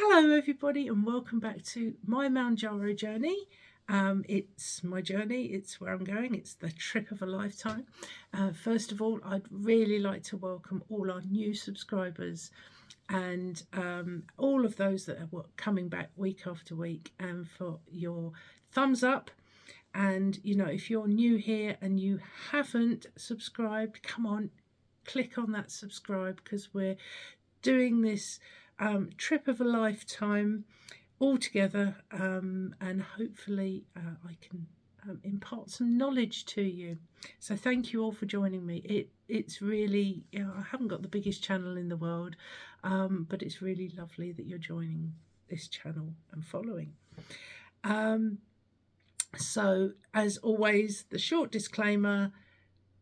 Hello everybody and welcome back to my Mounjaro journey. It's my journey, it's where I'm going, it's the trip of a lifetime. First of all, I'd really like to welcome all our new subscribers and all of those that are coming back week after week, and for your thumbs up. And if you're new here and you haven't subscribed, come on, click on that subscribe, because we're doing this trip of a lifetime all together, and hopefully I can impart some knowledge to you. So thank you all for joining me. It's really, I haven't got the biggest channel in the world, but it's really lovely that you're joining this channel and following. So as always, the short disclaimer: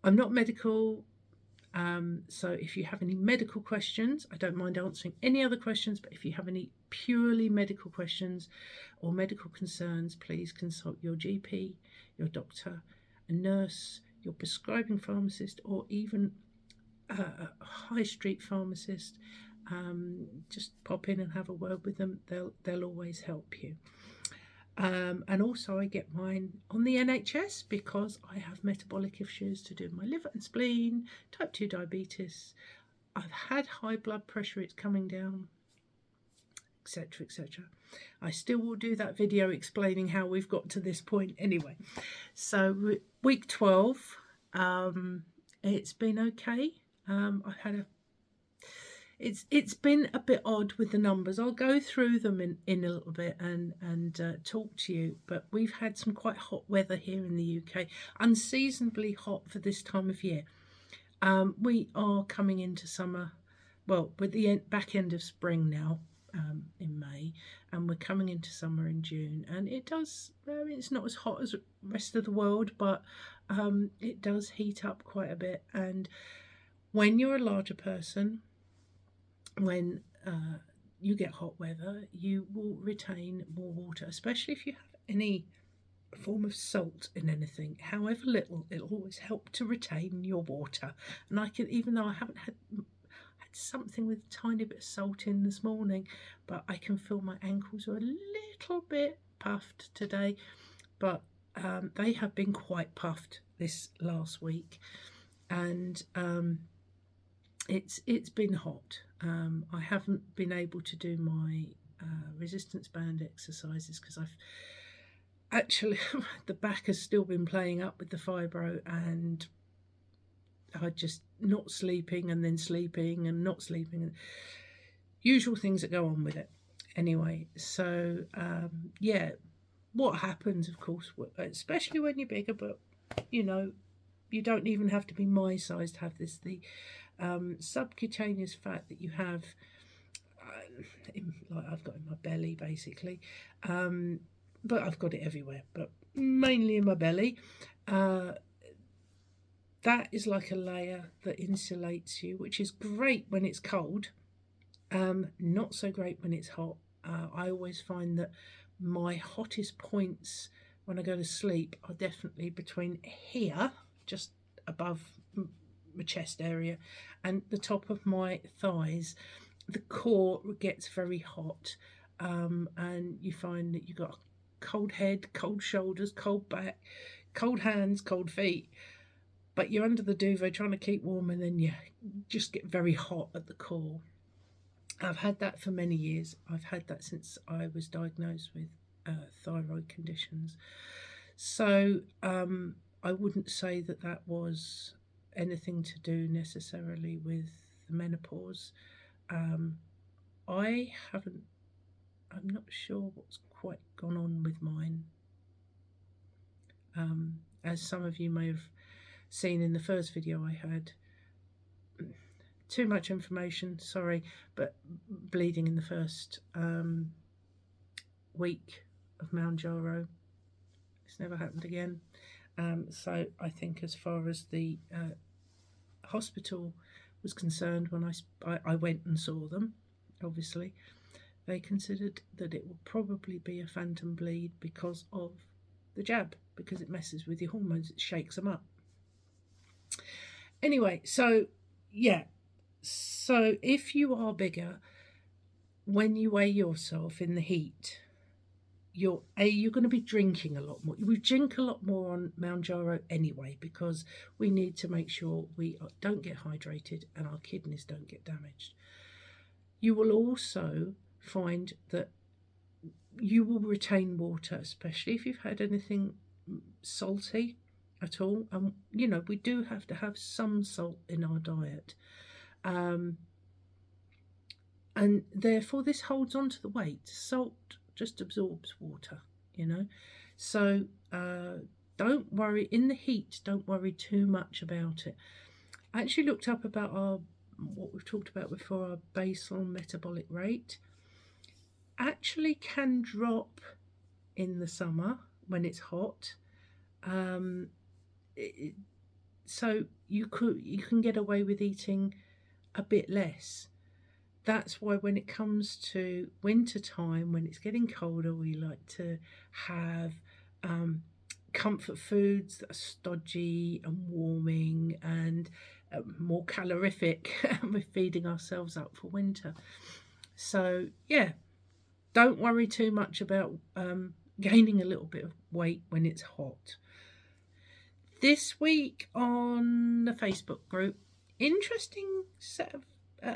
I'm not medical. So if you have any medical questions, I don't mind answering any other questions, but if you have any purely medical questions or medical concerns, please consult your GP, your doctor, a nurse, your prescribing pharmacist, or even a high street pharmacist. Just pop in and have a word with them. They'll always help you. And also I get mine on the NHS because I have metabolic issues to do with my liver and spleen, type 2 diabetes. I've had high blood pressure, it's coming down, etc, etc. I still will do that video explaining how we've got to this point anyway. So week 12, it's been okay. I've had It's been a bit odd with the numbers. I'll go through them in a little bit and talk to you. But we've had some quite hot weather here in the UK, unseasonably hot for this time of year. We are coming into summer, well, with the back end of spring now, in May, and we're coming into summer in June. And it does, it's not as hot as the rest of the world, but it does heat up quite a bit. And when you're a larger person, when you get hot weather, you will retain more water, especially if you have any form of salt in anything, however little, it'll always help to retain your water. And I can, even though I haven't had something with a tiny bit of salt in this morning, but I can feel my ankles are a little bit puffed today, but they have been quite puffed this last week, and it's been hot. I haven't been able to do my resistance band exercises because I've actually the back has still been playing up with the fibro, and I just not sleeping and then sleeping and not sleeping, and usual things that go on with it. Anyway, so yeah, what happens, of course, especially when you're bigger, but you don't even have to be my size to have this. The subcutaneous fat that you have, like I've got in my belly basically, but I've got it everywhere, but mainly in my belly. That is like a layer that insulates you, which is great when it's cold, not so great when it's hot. I always find that my hottest points when I go to sleep are definitely between here, just above my chest area, and the top of my thighs. The core gets very hot, and you find that you've got a cold head, cold shoulders, cold back, cold hands, cold feet, but you're under the duvet trying to keep warm, and then you just get very hot at the core. I've had that for many years. I've had that since I was diagnosed with thyroid conditions. So I wouldn't say that was anything to do necessarily with the menopause. I'm not sure what's quite gone on with mine. As some of you may have seen in the first video I had, too much information, sorry, but bleeding in the first week of Mounjaro. It's never happened again. So I think as far as the hospital was concerned, when I went and saw them, obviously, they considered that it would probably be a phantom bleed because of the jab, because it messes with your hormones, it shakes them up. Anyway, so yeah, so if you are bigger, when you weigh yourself in the heat, you're going to be drinking a lot more. We drink a lot more on Mounjaro anyway, because we need to make sure we don't get hydrated and our kidneys don't get damaged. You will also find that you will retain water, especially if you've had anything salty at all. And we do have to have some salt in our diet, and therefore this holds on to the weight. Salt just absorbs water, so don't worry in the heat. Don't worry too much about it. I actually looked up about what we've talked about before, our basal metabolic rate actually can drop in the summer when it's hot. So you can get away with eating a bit less. That's why when it comes to winter time, when it's getting colder, we like to have comfort foods that are stodgy and warming and more calorific. We're feeding ourselves up for winter. So yeah, don't worry too much about gaining a little bit of weight when it's hot. This week on the Facebook group, interesting set of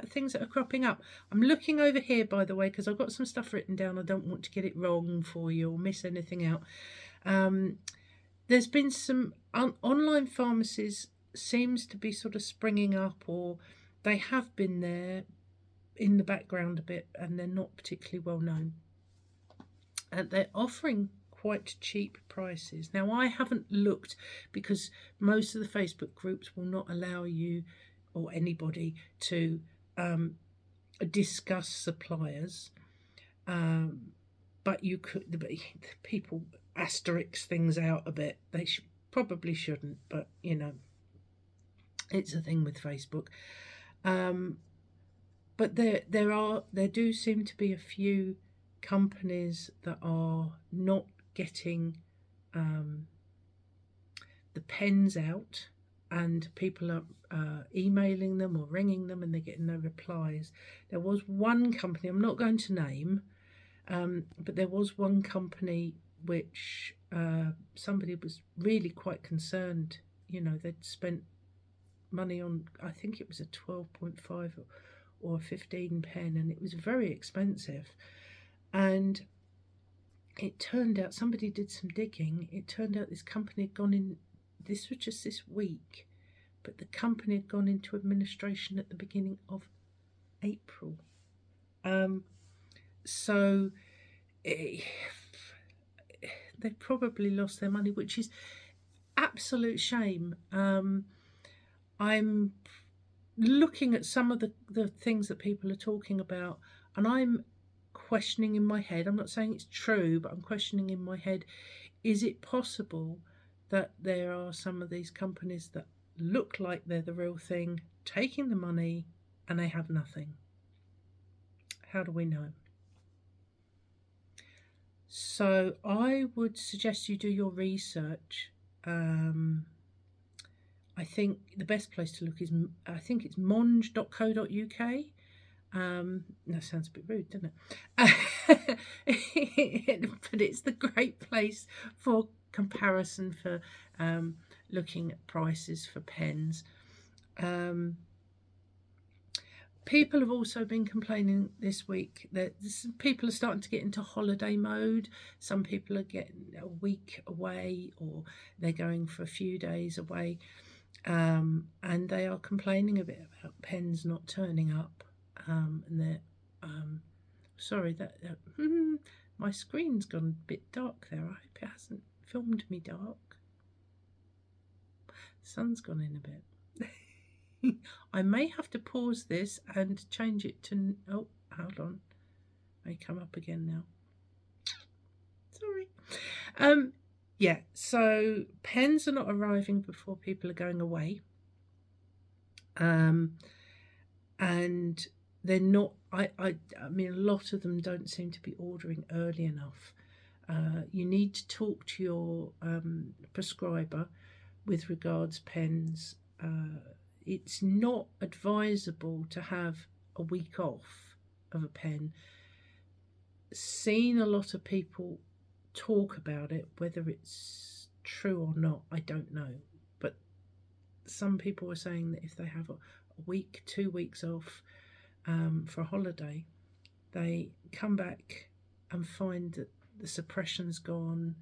things that are cropping up. I'm looking over here, by the way, because I've got some stuff written down. I don't want to get it wrong for you or miss anything out. There's been some online pharmacies seems to be sort of springing up, or they have been there in the background a bit, and they're not particularly well known. And they're offering quite cheap prices. Now, I haven't looked because most of the Facebook groups will not allow you or anybody to discuss suppliers, but you could. People asterisk things out a bit. They probably shouldn't, but it's a thing with Facebook. But there do seem to be a few companies that are not getting the pens out, and people are emailing them or ringing them and they're getting no replies. There was one company, I'm not going to name, but there was one company which somebody was really quite concerned. They'd spent money on, I think it was a 12.5 or 15 pen, and it was very expensive. And it turned out, somebody did some digging, it turned out this company had gone in, this was just this week, but the company had gone into administration at the beginning of April. So they probably lost their money, which is absolute shame. I'm looking at some of the things that people are talking about, and I'm questioning in my head, I'm not saying it's true, but I'm questioning in my head, is it possible that there are some of these companies that look like they're the real thing, taking the money, and they have nothing? How do we know? So I would suggest you do your research. I think the best place to look is, I think it's monj.co.uk. That sounds a bit rude, doesn't it? But it's the great place for comparison, for looking at prices for pens. People have also been complaining this week that people are starting to get into holiday mode. Some people are getting a week away, or they're going for a few days away, and they are complaining a bit about pens not turning up. And they're sorry that my screen's gone a bit dark there. I hope it hasn't filmed me dark. Sun's gone in a bit. I may have to pause this and change it to, oh, hold on, may come up again now. Sorry. Yeah, so pens are not arriving before people are going away. And they're not, I mean, a lot of them don't seem to be ordering early enough. You need to talk to your prescriber with regards pens. It's not advisable to have a week off of a pen. seen a lot of people talk about it. Whether it's true or not, I don't know. But some people are saying that if they have a week, 2 weeks off for a holiday, they come back and find that the suppression's gone,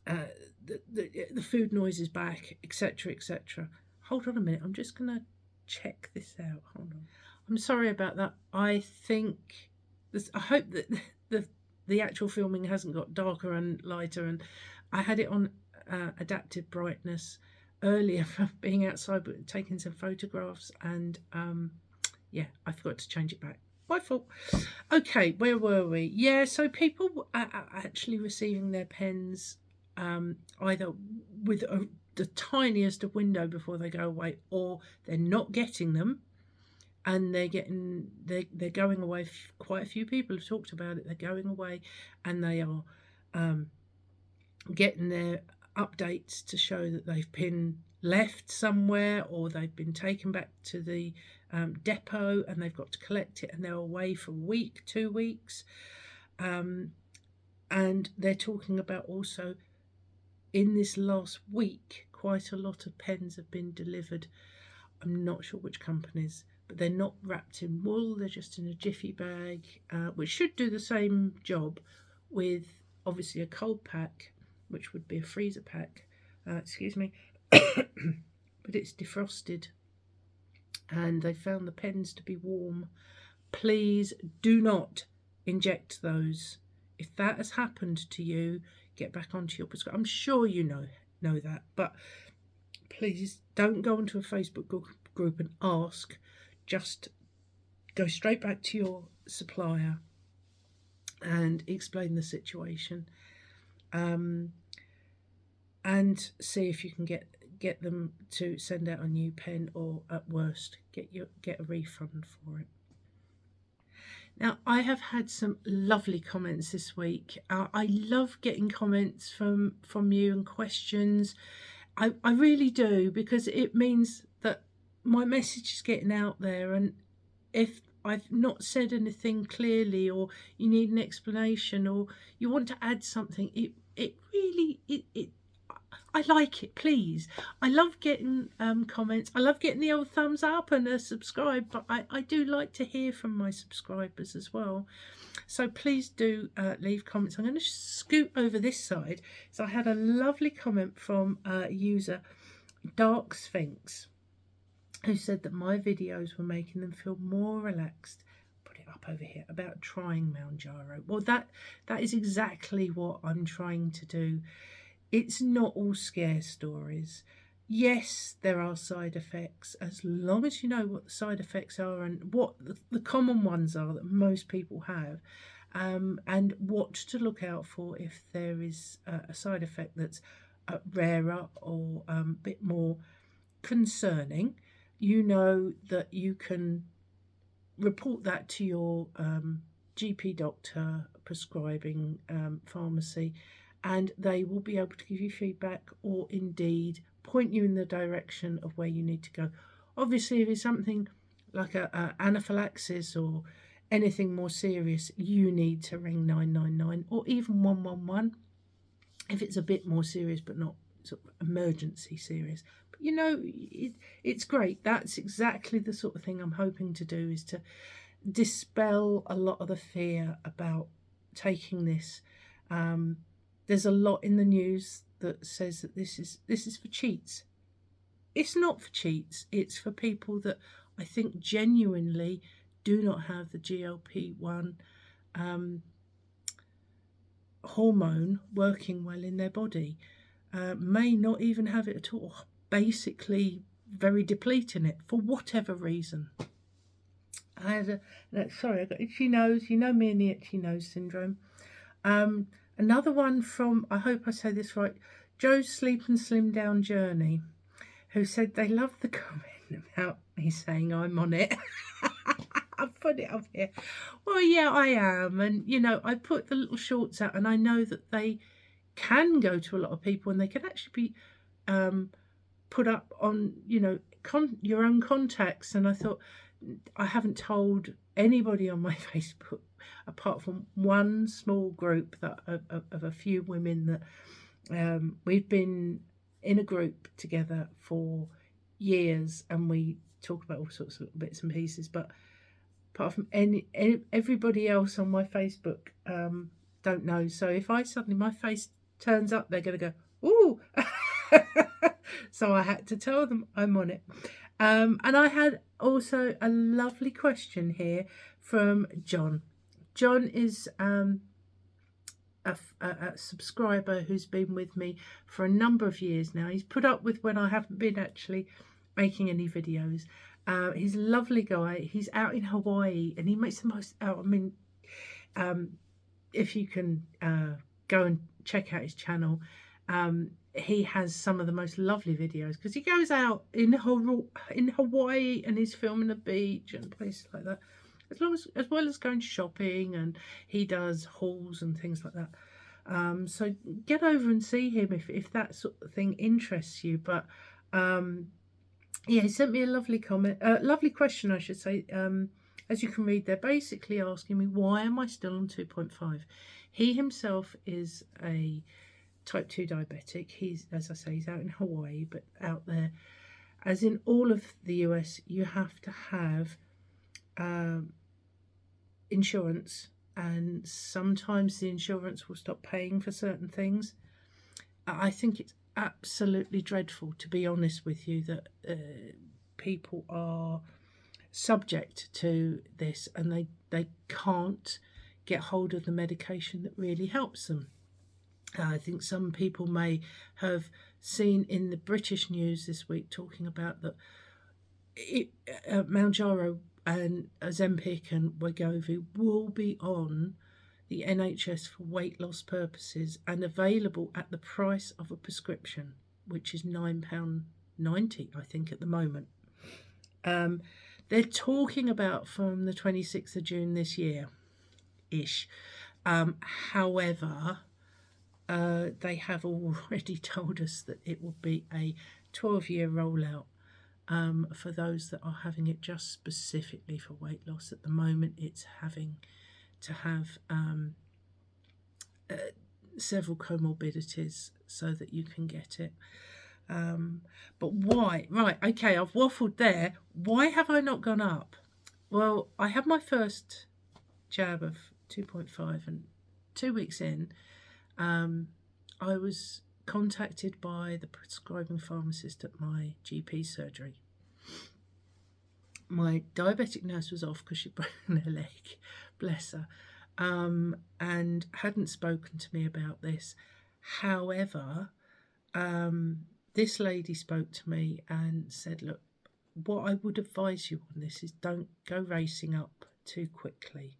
the food noise is back, etc., etc. Hold on a minute, I'm just going to check this out. Hold on. I'm sorry about that. I think this. I hope that the actual filming hasn't got darker and lighter. And I had it on adaptive brightness earlier for being outside, but taking some photographs, and yeah, I forgot to change it back. My fault. Okay, where were we? Yeah, so people are actually receiving their pens either with the tiniest of window before they go away, or they're not getting them, and they're going away. Quite a few people have talked about it. They're going away, and they are getting their updates to show that they've been left somewhere, or they've been taken back to the depot and they've got to collect it, and they're away for a week, 2 weeks, and they're talking about also in this last week quite a lot of pens have been delivered. I'm not sure which companies, but they're not wrapped in wool, they're just in a jiffy bag, which should do the same job with obviously a cold pack, which would be a freezer pack, excuse me, but it's defrosted, and they found the pens to be warm. Please do not inject those. If that has happened to you, get back onto your prescription. I'm sure you know that, but please don't go onto a Facebook group and ask. Just go straight back to your supplier and explain the situation, and see if you can get them to send out a new pen, or at worst get a refund for it. Now, I have had some lovely comments this week. I love getting comments from you and questions. I really do, because it means that my message is getting out there, and if I've not said anything clearly, or you need an explanation, or you want to add something, it really I like it, please. I love getting comments. I love getting the old thumbs up and a subscribe, but I do like to hear from my subscribers as well. So please do leave comments. I'm going to scoot over this side. So I had a lovely comment from user Dark Sphinx, who said that my videos were making them feel more relaxed. Put it up over here, about trying Mounjaro. Well, that is exactly what I'm trying to do. It's not all scare stories. Yes, there are side effects, as long as you know what the side effects are and what the common ones are that most people have, and what to look out for if there is a side effect that's rarer or a bit more concerning. You know that you can report that to your GP doctor, prescribing pharmacy, and they will be able to give you feedback, or indeed point you in the direction of where you need to go. Obviously, if it's something like a anaphylaxis or anything more serious, you need to ring 999 or even 111 if it's a bit more serious, but not sort of emergency serious. But you know, it's great. That's exactly the sort of thing I'm hoping to do, is to dispel a lot of the fear about taking this. There's a lot in the news that says that this is for cheats. It's not for cheats. It's for people that I think genuinely do not have the GLP-1 hormone working well in their body. May not even have it at all. Basically, very depleting it for whatever reason. I had I got itchy nose. You know me and the itchy nose syndrome. Another one from, I hope I say this right, Joe's Sleep and Slim Down Journey, who said they love the comment about me saying I'm on it. I've put it up here. Well, yeah, I am. And, you know, I put the little shorts out, and I know that they can go to a lot of people, and they can actually be put up on, you know, your own contacts. And I thought, I haven't told anybody on my Facebook, apart from one small group that of a few women that we've been in a group together for years, and we talk about all sorts of bits and pieces. But apart from everybody else on my Facebook, don't know. So if I suddenly my face turns up, they're going to go, ooh. So I had to tell them I'm on it. And I had also a lovely question here from John. John is a subscriber who's been with me for a number of years now. He's put up with when I haven't been actually making any videos. He's a lovely guy. He's out in Hawaii, and he makes the most out. I mean, if you can go and check out his channel, he has some of the most lovely videos, because he goes out in Hawaii and he's filming a beach and places like that, as well as going shopping, and he does hauls and things like that. So get over and see him if that sort of thing interests you. But yeah, he sent me a lovely comment, lovely question, I should say. As you can read, they're basically asking me, why am I still on 2.5? He himself is a type 2 diabetic. He's, as I say, he's out in Hawaii, but out there, as in all of the US, you have to have insurance, and sometimes the insurance will stop paying for certain things. I think it's absolutely dreadful, to be honest with you, that people are subject to this and they can't get hold of the medication that really helps them. I think some people may have seen in the British news this week talking about that Mounjaro and Ozempic and Wegovy will be on the NHS for weight loss purposes and available at the price of a prescription, which is £9.90, I think, at the moment. They're talking about from the 26th of June this year-ish. However, they have already told us that it will be a 12-year rollout for those that are having it just specifically for weight loss. At the moment, it's having to have several comorbidities so that you can get it. But why? Right, okay, I've waffled there. Why have I not gone up? Well, I had my first jab of 2.5, and 2 weeks in, I was contacted by the prescribing pharmacist at my GP surgery. My diabetic nurse was off because she'd broken her leg, bless her, and hadn't spoken to me about this. However, this lady spoke to me and said, look, what I would advise you on this is don't go racing up too quickly.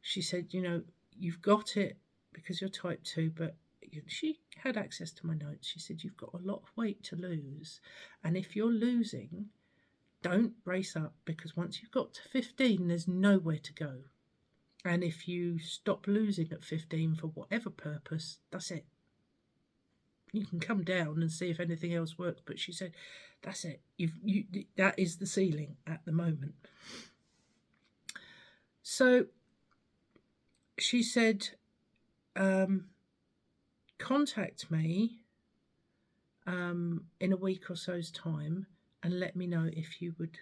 She said, you know, you've got it because you're type 2, but she had access to my notes. She said, you've got a lot of weight to lose. And if you're losing, don't race up, because once you've got to 15, there's nowhere to go. And if you stop losing at 15 for whatever purpose, that's it. You can come down and see if anything else works. But she said, that's it. That is the ceiling at the moment. So she said, contact me in a week or so's time and let me know if you would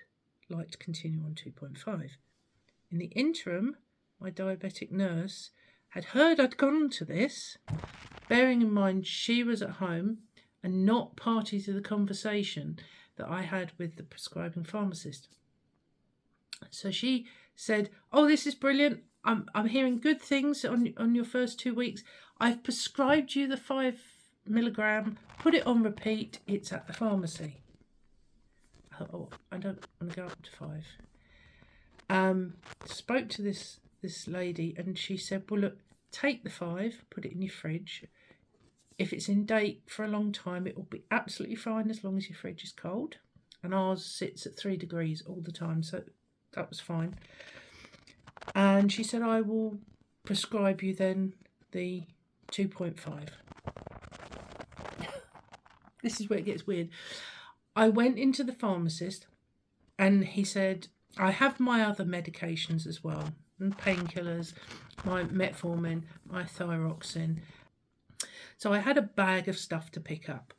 like to continue on 2.5. In the interim, my diabetic nurse had heard I'd gone on to this, bearing in mind she was at home and not party to the conversation that I had with the prescribing pharmacist. So she said, oh, this is brilliant. I'm hearing good things on your first 2 weeks. I've prescribed you the 5 milligram. Put it on repeat. It's at the pharmacy. Oh, I don't want to go up to 5. Spoke to this lady, and she said, well, look, take the 5, put it in your fridge. If it's in date for a long time, it will be absolutely fine as long as your fridge is cold. And ours sits at 3 degrees all the time, so that was fine. And she said, I will prescribe you then the 2.5. This is where it gets weird. I went into the pharmacist and he said, I have my other medications as well, and painkillers, my metformin, my thyroxine. So I had a bag of stuff to pick up.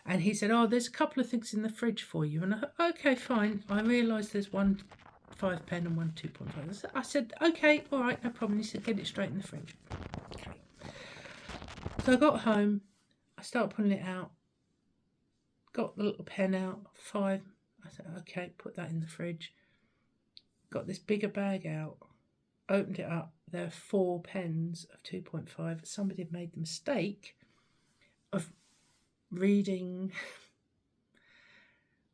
And he said, "Oh, there's a couple of things in the fridge for you." And I thought, "Okay, fine." I realised there's one 5p and one 2.5. I said, "Okay, all right, no problem." He said, "Get it straight in the fridge." Okay. So I got home. I started pulling it out. Got the little pen out. 5. I said, "Okay, put that in the fridge." Got this bigger bag out. Opened it up. There are 4 pens of 2.5. Somebody had made the mistake of reading.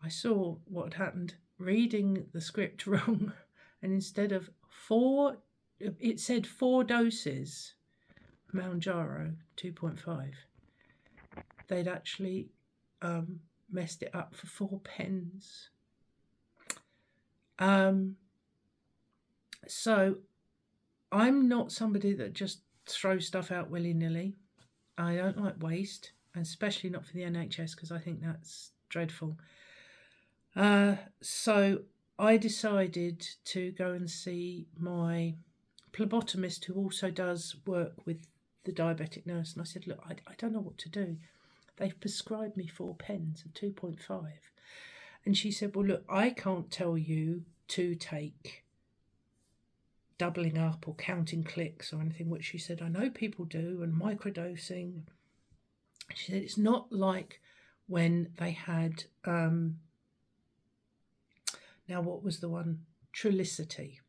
I saw what had happened, reading the script wrong, and instead of 4, it said 4 doses Mounjaro 2.5. They'd actually messed it up for 4 pens. So I'm not somebody that just throws stuff out willy-nilly. I don't like waste, and especially not for the NHS, because I think that's dreadful. So I decided to go and see my phlebotomist, who also does work with the diabetic nurse. And I said, "Look, I don't know what to do. They've prescribed me 4 pens of 2.5. And she said, "Well, look, I can't tell you to take doubling up or counting clicks or anything," which she said, "I know people do, and microdosing." She said, "It's not like when they had, now what was the one? Trulicity.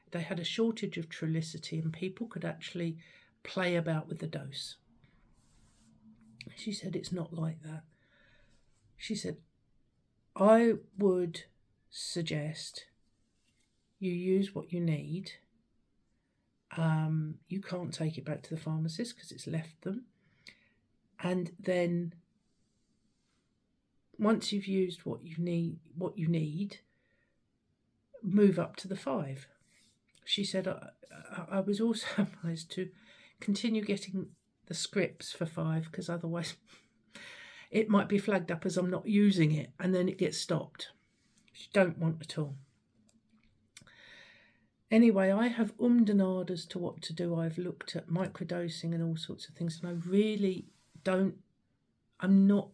They had a shortage of Trulicity and people could actually play about with the dose." She said, "It's not like that." She said, "I would suggest you use what you need. You can't take it back to the pharmacist because it's left them. And then once you've used what you need, move up to the 5. She said, I was also advised to continue getting the scripts for 5 because otherwise it might be flagged up as I'm not using it and then it gets stopped, which you don't want at all." Anyway, I have ummed and ahed as to what to do. I've looked at microdosing and all sorts of things, and I really don't, I'm not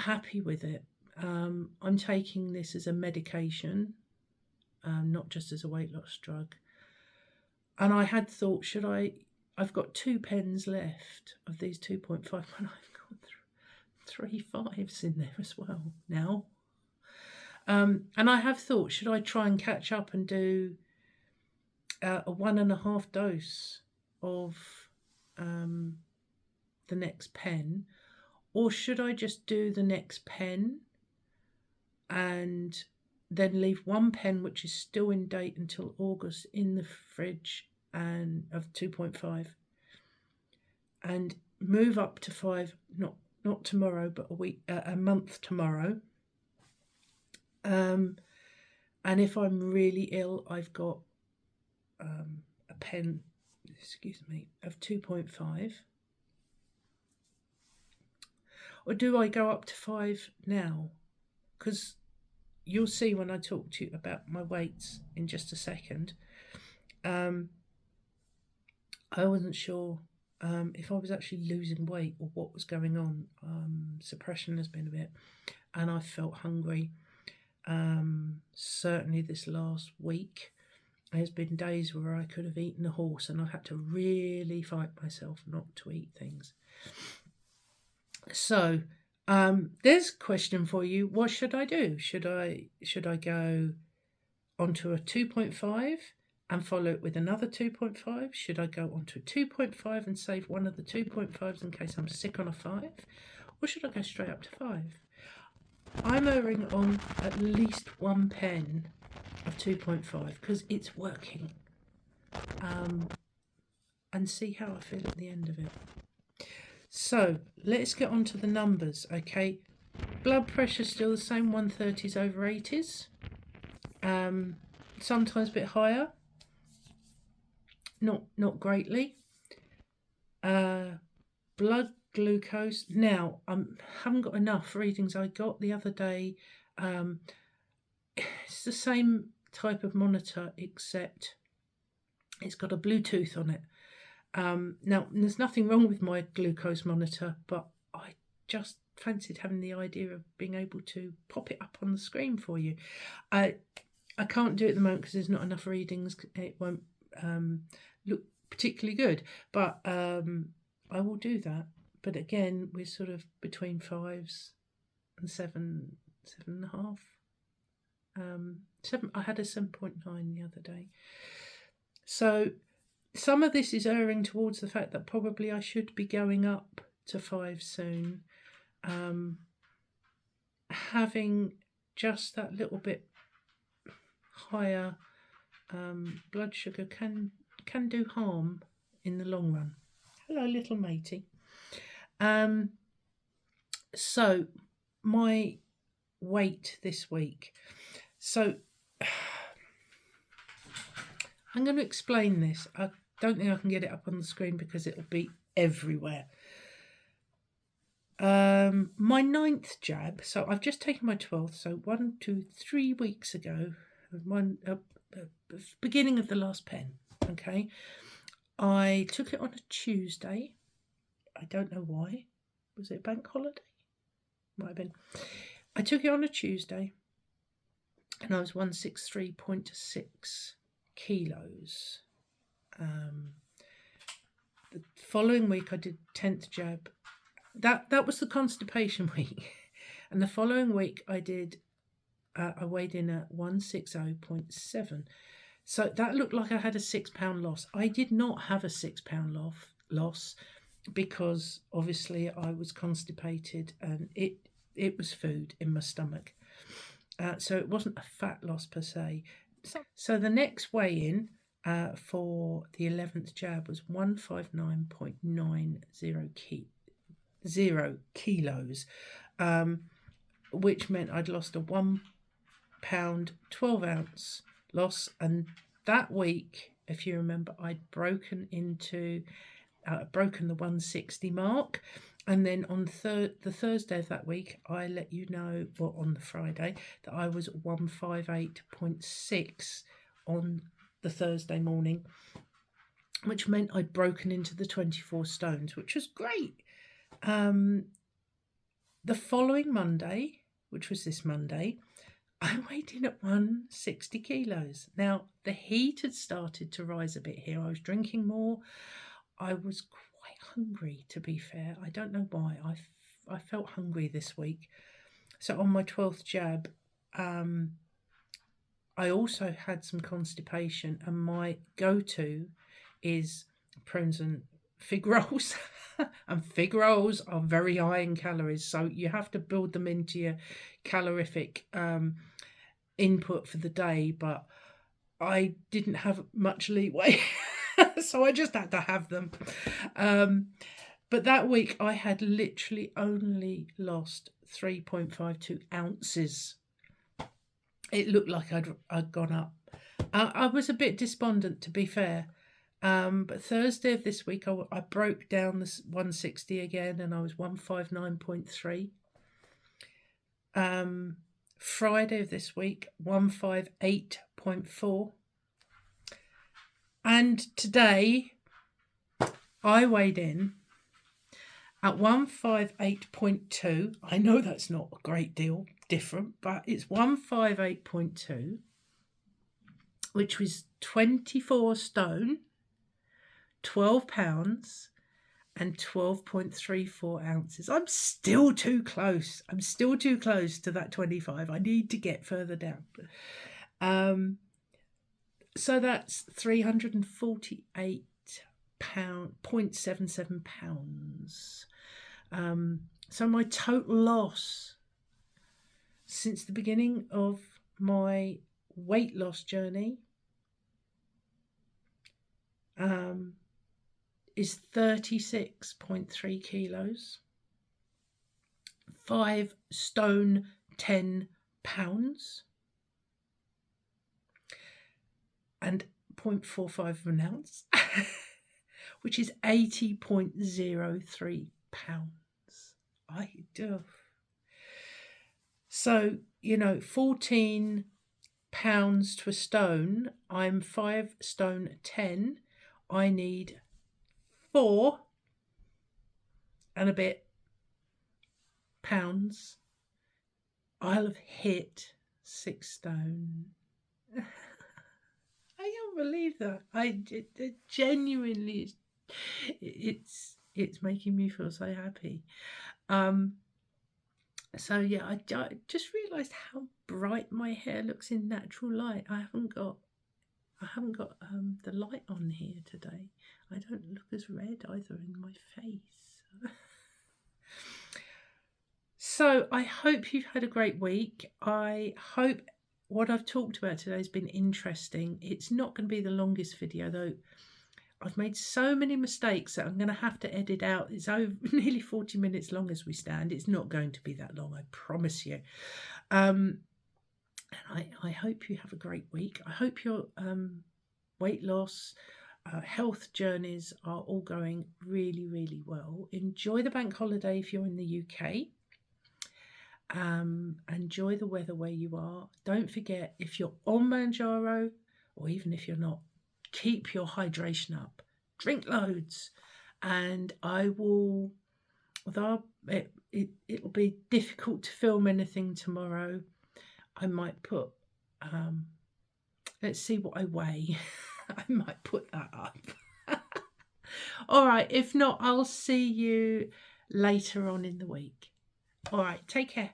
happy with it. I'm taking this as a medication, not just as a weight loss drug. And I had thought, I've got 2 pens left of these 2.5, and I've got 3 5s in there as well now. And I have thought, should I try and catch up and do a 1.5 dose of the next pen, or should I just do the next pen and then leave 1 pen, which is still in date until August, in the fridge and of 2.5, and move up to 5, not tomorrow, but a month tomorrow. And if I'm really ill, I've got a pen, of 2.5. Or do I go up to 5 now? Because you'll see when I talk to you about my weights in just a second. I wasn't sure if I was actually losing weight or what was going on. Suppression has been a bit, and I felt hungry. Certainly this last week, there's been days where I could have eaten a horse, and I've had to really fight myself not to eat things. So there's a question for you. What should I do? Should I go onto a 2.5 and follow it with another 2.5? Should I go onto a 2.5 and save one of the 2.5s in case I'm sick on a 5? Or should I go straight up to 5? I'm erring on at least 1 pen of 2.5 because it's working. And see how I feel at the end of it. So let's get on to the numbers, okay? Blood pressure still the same, 130s over 80s. Sometimes a bit higher. Not greatly. Blood glucose. Now, I haven't got enough readings. I got the other day, it's the same type of monitor, except it's got a Bluetooth on it. Now, there's nothing wrong with my glucose monitor, but I just fancied having the idea of being able to pop it up on the screen for you. I can't do it at the moment because there's not enough readings. It won't look particularly good, but I will do that. But again, we're sort of between 5s and 7.5. I had a 7.9 the other day. So some of this is erring towards the fact that probably I should be going up to 5 soon. Having just that little bit higher blood sugar can do harm in the long run. Hello, little matey. So my weight this week. So I'm going to explain this. I don't think I can get it up on the screen because it'll be everywhere. My 9th jab. So I've just taken my 12th. So 1, 2, 3 weeks ago, beginning of the last pen. Okay, I took it on a Tuesday. I don't know why. Was it a bank holiday? Might have been. I took it on a Tuesday, and I was 163.6 kilos. The following week I did 10th jab. That was the constipation week, and the following week I did. I weighed in at 160.7. So that looked like I had a 6 pound loss. I did not have a 6 pound loss because obviously I was constipated and it was food in my stomach. So it wasn't a fat loss per se. So the next weigh-in for the 11th jab was 159.0 kilos, which meant I'd lost a 1 pound 12 ounce loss. And that week, if you remember, I'd broken the 160 mark. And then on the Thursday of that week, I let you know, or on the Friday, that I was 158.6 on the Thursday morning, which meant I'd broken into the 24 stones, which was great. The following Monday, which was this Monday, I weighed in at 160 kilos. Now, the heat had started to rise a bit here. I was drinking more. I was quite hungry, to be fair. I don't know why. I felt hungry this week. So on my 12th jab, I also had some constipation, and my go-to is prunes and fig rolls. And fig rolls are very high in calories, so you have to build them into your calorific input for the day. But I didn't have much leeway, so I just had to have them. But that week I had literally only lost 3.52 ounces. It looked like I'd gone up. I was a bit despondent, to be fair. But Thursday of this week, I broke down this 160 again, and I was 159.3. Friday of this week, 158.4. And today, I weighed in at 158.2. I know that's not a great deal different, but it's 158.2, which was 24 stone, 12 pounds and 12.34 ounces. I'm still too close. I'm still too close to that 25. I need to get further down. So that's 348.77 pounds. So my total loss since the beginning of my weight loss journey is 36.3 kilos, 5 stone 10 pounds, and 0.45 of an ounce, which is 80.03 pounds. I do. So, 14 pounds to a stone. I'm 5 stone 10. I need 4 and a bit pounds. I'll have hit 6 stone. I can't believe that. It genuinely, it's making me feel so happy. So yeah, I just realised how bright my hair looks in natural light. I haven't got the light on here today. I don't look as red either in my face. So I hope you've had a great week. I hope what I've talked about today has been interesting. It's not going to be the longest video though. I've made so many mistakes that I'm going to have to edit out. It's over nearly 40 minutes long as we stand. It's not going to be that long, I promise you. And I hope you have a great week. I hope your weight loss, health journeys are all going really, really well. Enjoy the bank holiday if you're in the UK. Enjoy the weather where you are. Don't forget, if you're on Mounjaro, or even if you're not, keep your hydration up. Drink loads. And I will, although it will be difficult to film anything tomorrow, I might put, let's see what I weigh. I might put that up. All right, if not, I'll see you later on in the week. All right, take care.